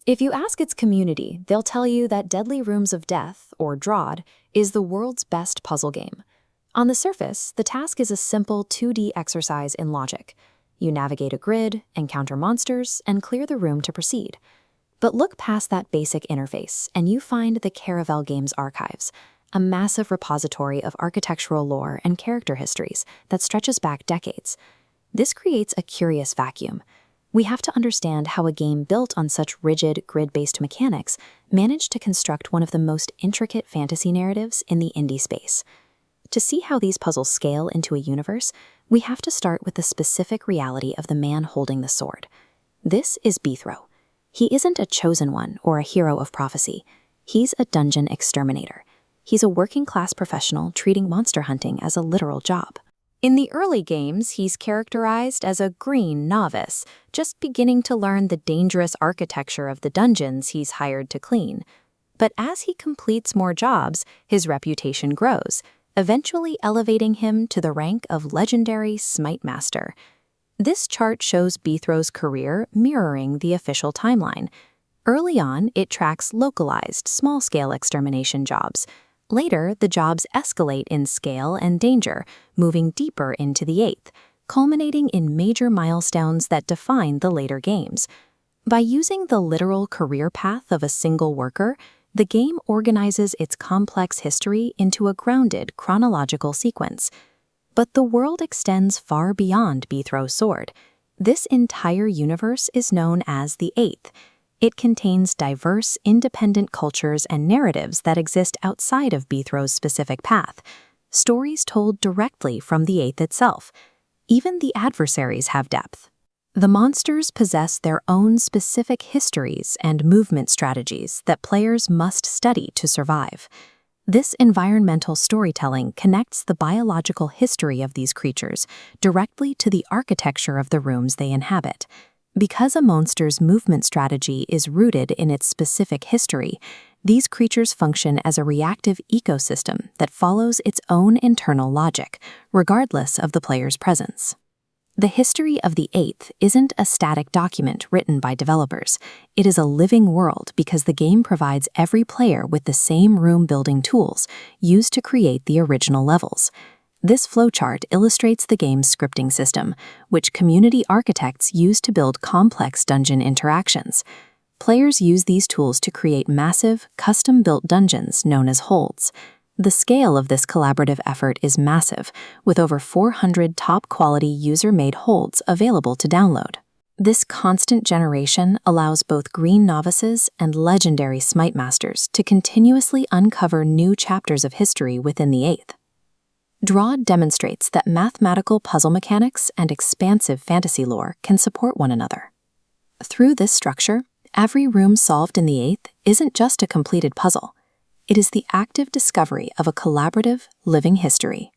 If you ask its community, they'll tell you that Deadly Rooms of Death, or DROD, is the world's best puzzle game. On the surface, the task is a simple 2D exercise in logic. You navigate a grid, encounter monsters, and clear the room to proceed. But look past that basic interface, and you find the Caravel Games archives, a massive repository of architectural lore and character histories that stretches back decades. This creates a curious vacuum. We have to understand how a game built on such rigid, grid-based mechanics managed to construct one of the most intricate fantasy narratives in the indie space. To see how these puzzles scale into a universe, we have to start with the specific reality of the man holding the sword. This is Beethro. He isn't a chosen one or a hero of prophecy. He's a dungeon exterminator. He's a working-class professional treating monster hunting as a literal job. In the early games, he's characterized as a green novice, just beginning to learn the dangerous architecture of the dungeons he's hired to clean. But as he completes more jobs, his reputation grows, eventually elevating him to the rank of legendary Smitemaster. This chart shows Beethro's career mirroring the official timeline. Early on, it tracks localized, small-scale extermination jobs. Later, the jobs escalate in scale and danger, moving deeper into the 8th, culminating in major milestones that define the later games. By using the literal career path of a single worker, the game organizes its complex history into a grounded chronological sequence. But the world extends far beyond Beethro's sword. This entire universe is known as the 8th. It contains diverse, independent cultures and narratives that exist outside of Beethro's specific path, stories told directly from the 8th itself. Even the adversaries have depth. The monsters possess their own specific histories and movement strategies that players must study to survive. This environmental storytelling connects the biological history of these creatures directly to the architecture of the rooms they inhabit. Because a monster's movement strategy is rooted in its specific history, these creatures function as a reactive ecosystem that follows its own internal logic, regardless of the player's presence. The history of the 8th isn't a static document written by developers. It is a living world because the game provides every player with the same room-building tools used to create the original levels. This flowchart illustrates the game's scripting system, which community architects use to build complex dungeon interactions. Players use these tools to create massive, custom-built dungeons known as holds. The scale of this collaborative effort is massive, with over 400 top-quality user-made holds available to download. This constant generation allows both green novices and legendary Smitemasters to continuously uncover new chapters of history within the 8th. DROD demonstrates that mathematical puzzle mechanics and expansive fantasy lore can support one another. Through this structure, every room solved in the 8th isn't just a completed puzzle. It is the active discovery of a collaborative, living history.